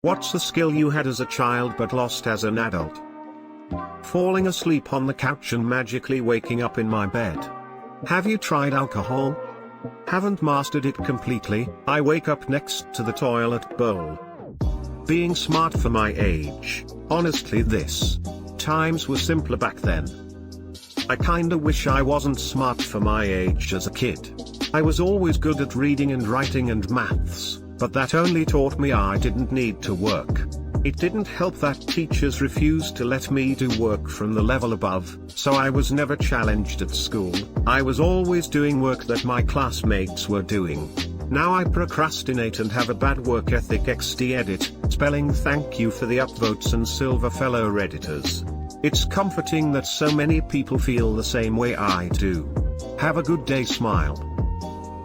What's a skill you had as a child but lost as an adult? Falling asleep on the couch and magically waking up in my bed. Have you tried alcohol? Haven't mastered it completely, I wake up next to the toilet bowl. Being smart for my age, honestly this. Times were simpler back then. I kinda wish I wasn't smart for my age as a kid. I was always good at reading and writing and maths, but that only taught me I didn't need to work. It didn't help that teachers refused to let me do work from the level above, so I was never challenged at school. I was always doing work that my classmates were doing. Now I procrastinate and have a bad work ethic. XD edit, spelling. Thank you for the upvotes and silver fellow redditors. It's comforting that so many people feel the same way I do. Have a good day. Smile.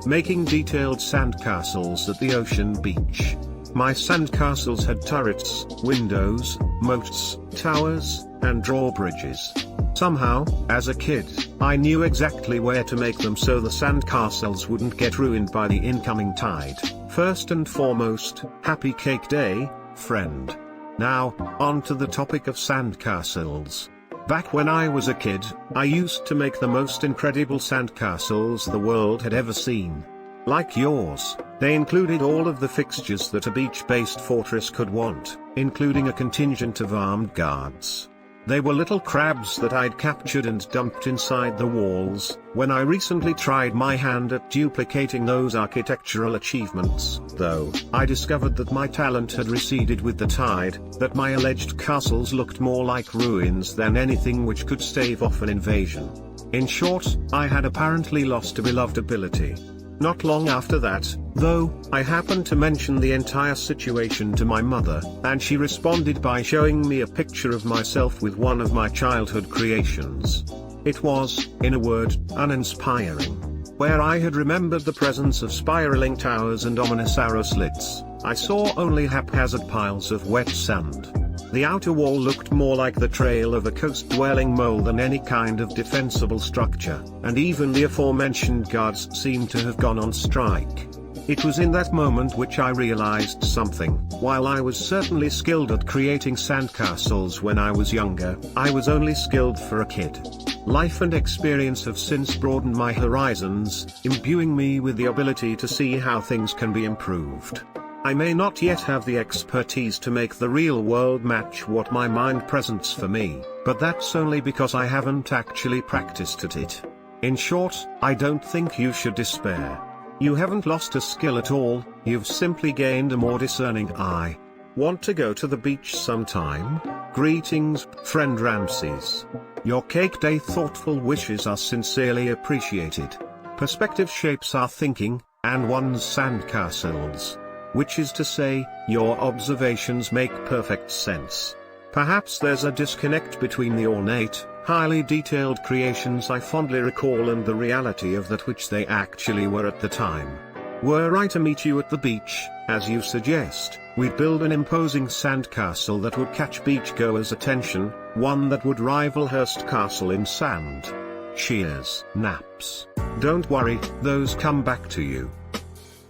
Making detailed sandcastles at the ocean beach. My sandcastles had turrets, windows, moats, towers, and drawbridges. Somehow, as a kid, I knew exactly where to make them so the sandcastles wouldn't get ruined by the incoming tide. First and foremost, happy cake day, friend. Now, on to the topic of sandcastles. Back when I was a kid, I used to make the most incredible sandcastles the world had ever seen. Like yours, they included all of the fixtures that a beach-based fortress could want, including a contingent of armed guards. They were little crabs that I'd captured and dumped inside the walls. When I recently tried my hand at duplicating those architectural achievements, though, I discovered that my talent had receded with the tide, that my alleged castles looked more like ruins than anything which could stave off an invasion. In short, I had apparently lost a beloved ability. Not long after that, though, I happened to mention the entire situation to my mother, and she responded by showing me a picture of myself with one of my childhood creations. It was, in a word, uninspiring. Where I had remembered the presence of spiraling towers and ominous arrow slits, I saw only haphazard piles of wet sand. The outer wall looked more like the trail of a coast-dwelling mole than any kind of defensible structure, and even the aforementioned guards seemed to have gone on strike. It was in that moment which I realized something. While I was certainly skilled at creating sandcastles when I was younger, I was only skilled for a kid. Life and experience have since broadened my horizons, imbuing me with the ability to see how things can be improved. I may not yet have the expertise to make the real world match what my mind presents for me, but that's only because I haven't actually practiced at it. In short, I don't think you should despair. You haven't lost a skill at all, you've simply gained a more discerning eye. Want to go to the beach sometime? Greetings, friend Ramses. Your cake day thoughtful wishes are sincerely appreciated. Perspective shapes our thinking, and one's sandcastles. Which is to say, your observations make perfect sense. Perhaps there's a disconnect between the ornate, highly detailed creations I fondly recall and the reality of that which they actually were at the time. Were I to meet you at the beach, as you suggest, we'd build an imposing sandcastle that would catch beachgoers' attention, one that would rival Hearst Castle in sand. Cheers. Naps. Don't worry, those come back to you.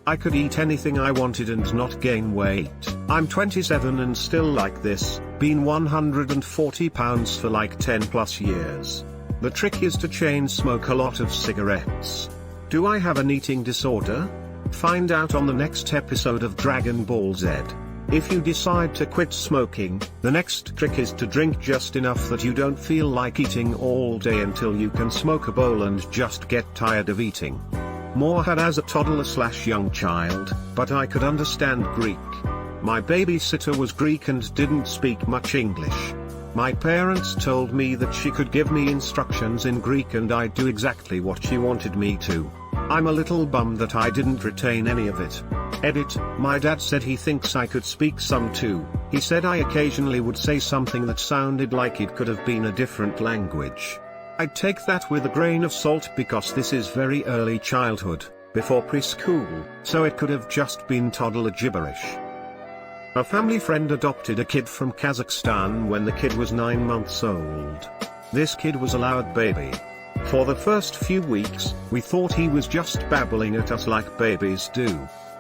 I could eat anything I wanted and not gain weight. I'm 27 and still like this, been 140 pounds for like 10 plus years. The trick is to chain smoke a lot of cigarettes. Do I have an eating disorder? Find out on the next episode of Dragon Ball Z. If you decide to quit smoking, the next trick is to drink just enough that you don't feel like eating all day until you can smoke a bowl and just get tired of eating. More had as a toddler/young child, but I could understand Greek. My babysitter was Greek and didn't speak much English. My parents told me that she could give me instructions in Greek and I'd do exactly what she wanted me to. I'm a little bummed that I didn't retain any of it. Edit, my dad said he thinks I could speak some too. He said I occasionally would say something that sounded like it could have been a different language. I'd take that with a grain of salt because this is very early childhood, before preschool, so it could have just been toddler gibberish. A family friend adopted a kid from Kazakhstan when the kid was 9 months old. This kid was a loud baby. For the first few weeks, we thought he was just babbling at us like babies do.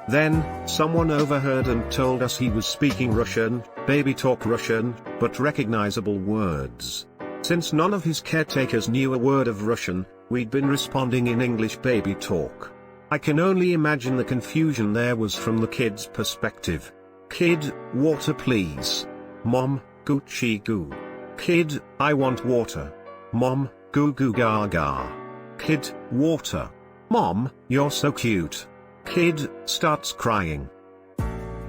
Then, someone overheard and told us he was speaking Russian, baby talk Russian, but recognizable words. Since none of his caretakers knew a word of Russian, we'd been responding in English baby talk. I can only imagine the confusion there was from the kid's perspective. Kid, water please. Mom, Gucci goo. Kid, I want water. Mom, goo goo gaga. Kid, water. Mom, you're so cute. Kid, starts crying.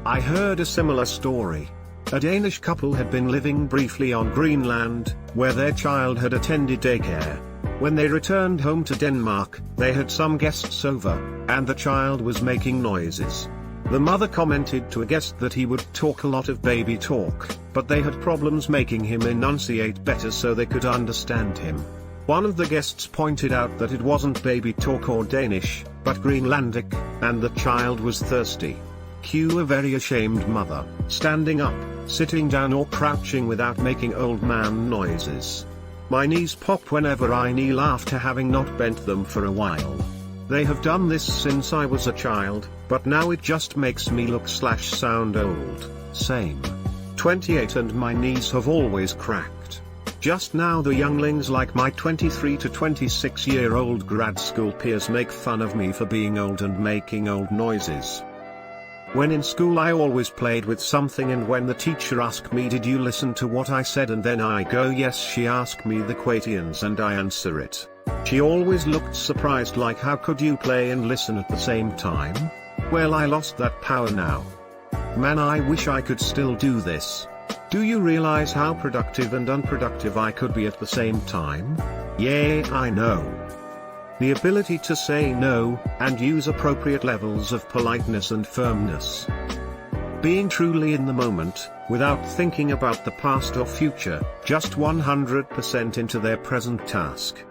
I heard a similar story. A Danish couple had been living briefly on Greenland, where their child had attended daycare. When they returned home to Denmark, they had some guests over, and the child was making noises. The mother commented to a guest that he would talk a lot of baby talk, but they had problems making him enunciate better so they could understand him. One of the guests pointed out that it wasn't baby talk or Danish, but Greenlandic, and the child was thirsty. Cue a very ashamed mother, standing up, sitting down or crouching without making old man noises. My knees pop whenever I kneel after having not bent them for a while. They have done this since I was a child, but now it just makes me look/sound old. Same. 28 and my knees have always cracked. Just now the younglings like my 23 to 26-year-old grad school peers make fun of me for being old and making old noises. When in school I always played with something, and when the teacher asked me, did you listen to what I said, and then I go yes, she asked me the quotients and I answer it. She always looked surprised, like how could you play and listen at the same time? Well, I lost that power now. Man, I wish I could still do this. Do you realize how productive and unproductive I could be at the same time? Yeah, I know. The ability to say no, and use appropriate levels of politeness and firmness. Being truly in the moment, without thinking about the past or future, just 100% into their present task.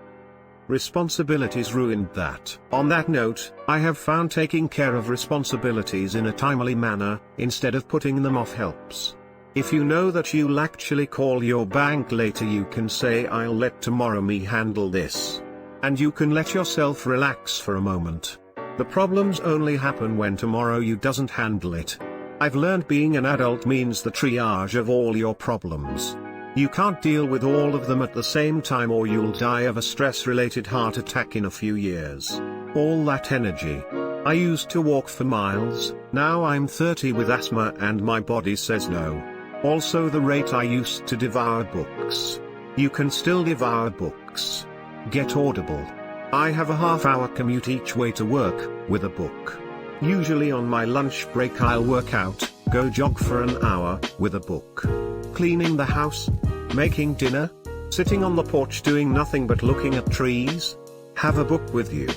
Responsibilities ruined that. On that note, I have found taking care of responsibilities in a timely manner, instead of putting them off, helps. If you know that you'll actually call your bank later, you can say, I'll let tomorrow me handle this. And you can let yourself relax for a moment. The problems only happen when tomorrow you doesn't handle it. I've learned being an adult means the triage of all your problems. You can't deal with all of them at the same time, or you'll die of a stress-related heart attack in a few years. All that energy. I used to walk for miles, now I'm 30 with asthma and my body says no. Also the rate I used to devour books. You can still devour books. Get Audible. I have a half-hour commute each way to work, with a book. Usually on my lunch break I'll work out, go jog for an hour, with a book. Cleaning the house, making dinner, sitting on the porch doing nothing but looking at trees. Have a book with you.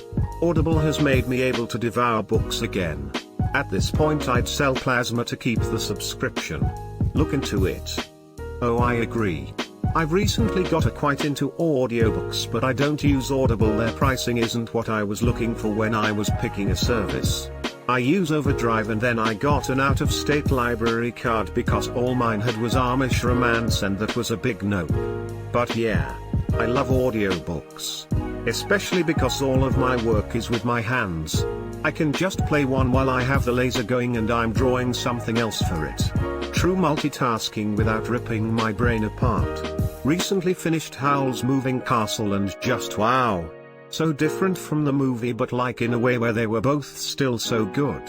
Audible has made me able to devour books again. At this point I'd sell plasma to keep the subscription. Look into it. Oh, I agree. I've recently got quite into audiobooks, but I don't use Audible. Their pricing isn't what I was looking for when I was picking a service. I use Overdrive, and then I got an out-of-state library card because all mine had was Amish romance, and that was a big no. But yeah, I love audiobooks. Especially because all of my work is with my hands. I can just play one while I have the laser going and I'm drawing something else for it. True multitasking without ripping my brain apart. Recently finished Howl's Moving Castle and just wow. So different from the movie, but like in a way where they were both still so good.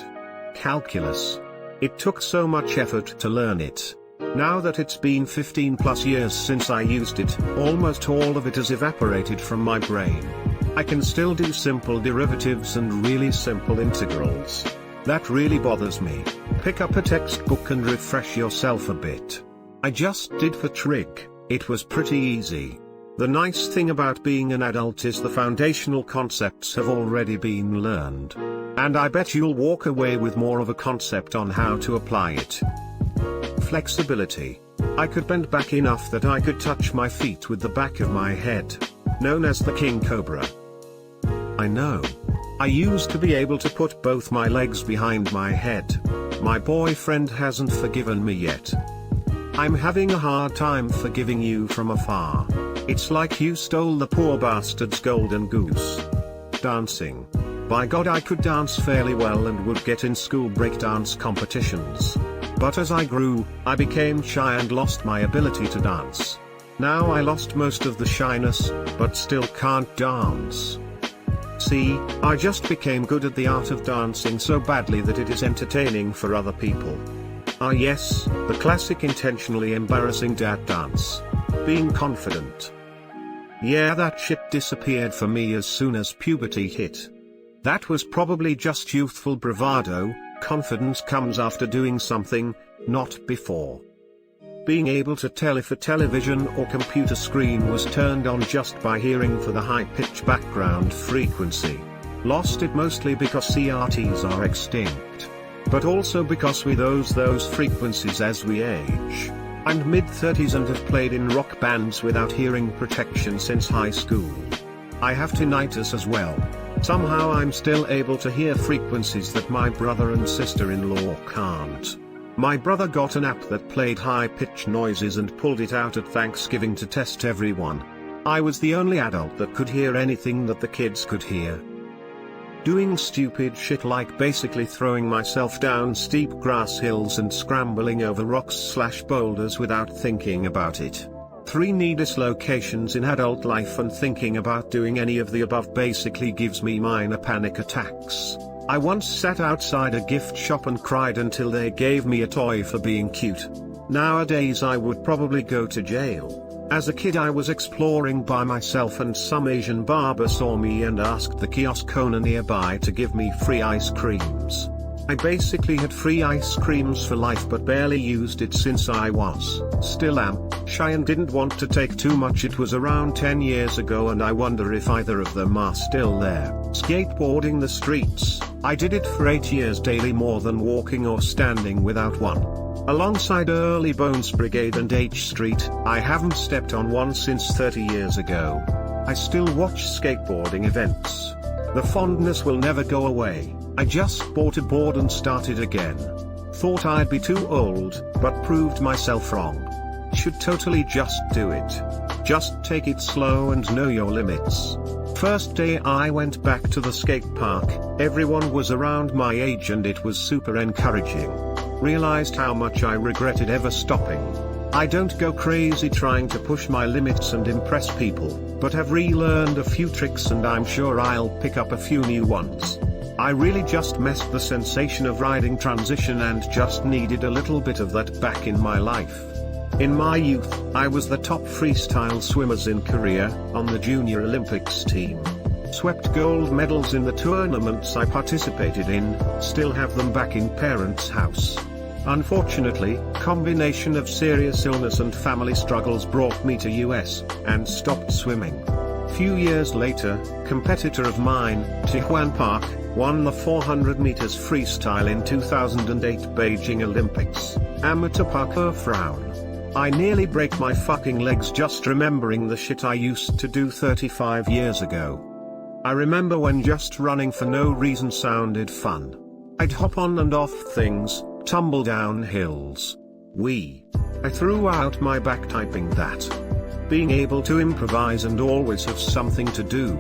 Calculus. It took so much effort to learn it. Now that it's been 15 plus years since I used it, almost all of it has evaporated from my brain. I can still do simple derivatives and really simple integrals. That really bothers me. Pick up a textbook and refresh yourself a bit. I just did for trig. It was pretty easy. The nice thing about being an adult is the foundational concepts have already been learned. And I bet you'll walk away with more of a concept on how to apply it. Flexibility. I could bend back enough that I could touch my feet with the back of my head. Known as the King Cobra. I know. I used to be able to put both my legs behind my head. My boyfriend hasn't forgiven me yet. I'm having a hard time forgiving you from afar. It's like you stole the poor bastard's golden goose. Dancing. By God, I could dance fairly well and would get in school breakdance competitions. But as I grew, I became shy and lost my ability to dance. Now I lost most of the shyness, but still can't dance. See, I just became good at the art of dancing so badly that it is entertaining for other people. Ah yes, the classic intentionally embarrassing dad dance. Being confident. Yeah, that shit disappeared for me as soon as puberty hit. That was probably just youthful bravado. Confidence comes after doing something, not before. Being able to tell if a television or computer screen was turned on just by hearing for the high-pitch background frequency. Lost it mostly because CRTs are extinct. But also because we lose those frequencies as we age. I'm mid-30s and have played in rock bands without hearing protection since high school. I have tinnitus as well. Somehow I'm still able to hear frequencies that my brother and sister-in-law can't. My brother got an app that played high-pitched noises and pulled it out at Thanksgiving to test everyone. I was the only adult that could hear anything that the kids could hear. Doing stupid shit like basically throwing myself down steep grass hills and scrambling over rocks/boulders without thinking about it. 3 needless locations in adult life, and thinking about doing any of the above basically gives me minor panic attacks. I once sat outside a gift shop and cried until they gave me a toy for being cute. Nowadays I would probably go to jail. As a kid I was exploring by myself and some Asian barber saw me and asked the kiosk owner nearby to give me free ice creams. I basically had free ice creams for life but barely used it since I still am, shy and didn't want to take too much. It was around 10 years ago and I wonder if either of them are still there. Skateboarding the streets. I did it for 8 years daily, more than walking or standing without one. Alongside Early Bones Brigade and H Street, I haven't stepped on one since 30 years ago. I still watch skateboarding events. The fondness will never go away. I just bought a board and started again. Thought I'd be too old, but proved myself wrong. Should totally just do it. Just take it slow and know your limits. First day I went back to the skate park, everyone was around my age and it was super encouraging. Realized how much I regretted ever stopping. I don't go crazy trying to push my limits and impress people, but have relearned a few tricks and I'm sure I'll pick up a few new ones. I really just missed the sensation of riding transition and just needed a little bit of that back in my life. In my youth, I was the top freestyle swimmers in Korea, on the Junior Olympics team. Swept gold medals in the tournaments I participated in, still have them back in parents' house. Unfortunately, combination of serious illness and family struggles brought me to US, and stopped swimming. Few years later, competitor of mine, Tijuan Park, won the 400 meters freestyle in 2008 Beijing Olympics. Amateur parkour frown. I nearly break my fucking legs just remembering the shit I used to do 35 years ago. I remember when just running for no reason sounded fun. I'd hop on and off things, tumble down hills. I threw out my back typing that. Being able to improvise and always have something to do.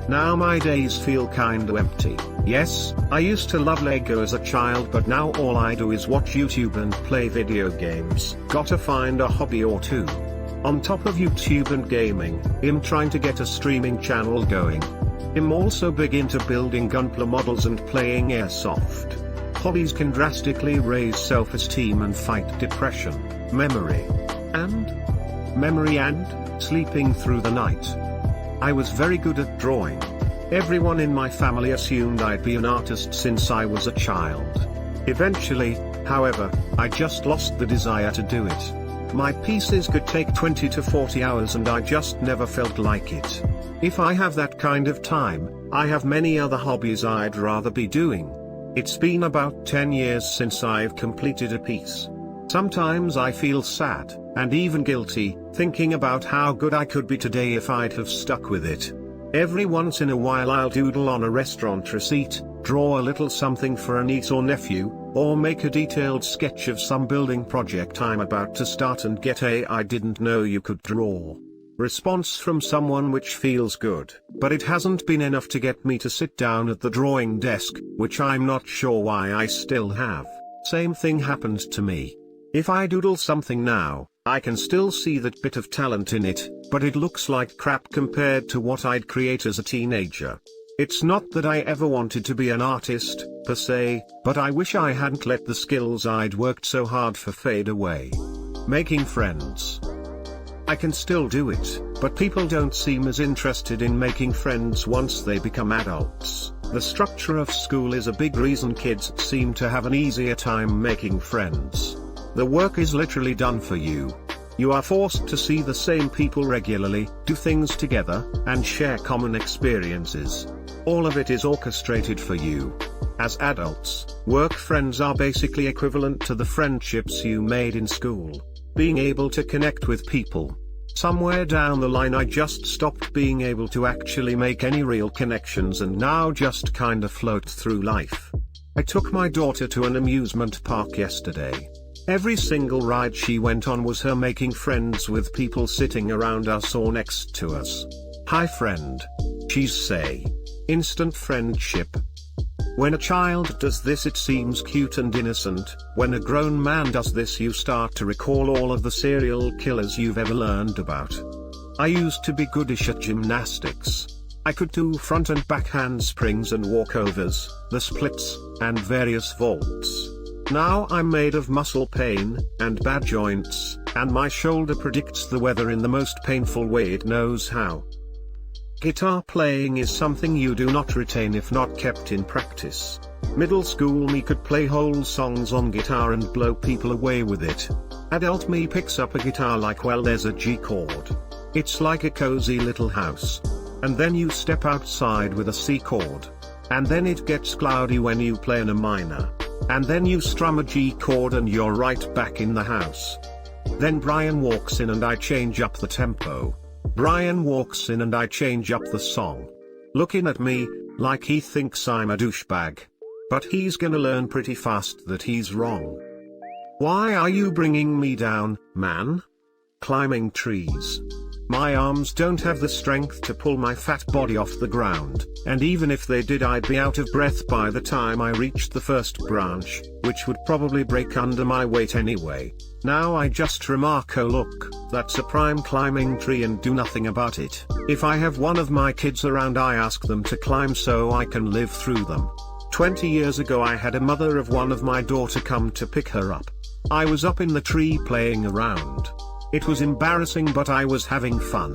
Now my days feel kinda empty. Yes, I used to love Lego as a child, but now all I do is watch YouTube and play video games. Gotta find a hobby or two. On top of YouTube and gaming, I'm trying to get a streaming channel going. I'm also big into building gunpla models and playing airsoft. Hobbies can drastically raise self-esteem and fight depression, memory and sleeping through the night. I was very good at drawing. Everyone in my family assumed I'd be an artist since I was a child. Eventually, however, I just lost the desire to do it. My pieces could take 20 to 40 hours and I just never felt like it. If I have that kind of time, I have many other hobbies I'd rather be doing. It's been about 10 years since I've completed a piece. Sometimes I feel sad, and even guilty, thinking about how good I could be today if I'd have stuck with it. Every once in a while I'll doodle on a restaurant receipt, draw a little something for a niece or nephew, or make a detailed sketch of some building project I'm about to start and get a "I didn't know you could draw" response from someone which feels good, but it hasn't been enough to get me to sit down at the drawing desk, which I'm not sure why I still have. Same thing happened to me. If I doodle something now, I can still see that bit of talent in it, but it looks like crap compared to what I'd create as a teenager. It's not that I ever wanted to be an artist, per se, but I wish I hadn't let the skills I'd worked so hard for fade away. Making friends. I can still do it, but people don't seem as interested in making friends once they become adults. The structure of school is a big reason kids seem to have an easier time making friends. The work is literally done for you. You are forced to see the same people regularly, do things together, and share common experiences. All of it is orchestrated for you. As adults, work friends are basically equivalent to the friendships you made in school. Being able to connect with people. Somewhere down the line I just stopped being able to actually make any real connections and now just kinda float through life. I took my daughter to an amusement park yesterday. Every single ride she went on was her making friends with people sitting around us or next to us. Hi friend. She's say. Instant friendship. When a child does this it seems cute and innocent. When a grown man does this you start to recall all of the serial killers you've ever learned about. I used to be goodish at gymnastics. I could do front and back handsprings and walkovers, the splits, and various vaults. Now I'm made of muscle pain, and bad joints, and my shoulder predicts the weather in the most painful way it knows how. Guitar playing is something you do not retain if not kept in practice. Middle school me could play whole songs on guitar and blow people away with it. Adult me picks up a guitar like well there's a G chord. It's like a cozy little house. And then you step outside with a C chord. And then it gets cloudy when you play in a minor. And then you strum a G chord and you're right back in the house. Then Brian walks in and I change up the tempo. Brian walks in and I change up the song. Looking at me, like he thinks I'm a douchebag. But he's gonna learn pretty fast that he's wrong. Why are you bringing me down, man? Climbing trees. My arms don't have the strength to pull my fat body off the ground, and even if they did I'd be out of breath by the time I reached the first branch, which would probably break under my weight anyway. Now I just remark, oh look, that's a prime climbing tree, and do nothing about it. If I have one of my kids around I ask them to climb so I can live through them. 20 years ago I had a mother of one of my daughter come to pick her up. I was up in the tree playing around. It was embarrassing but I was having fun.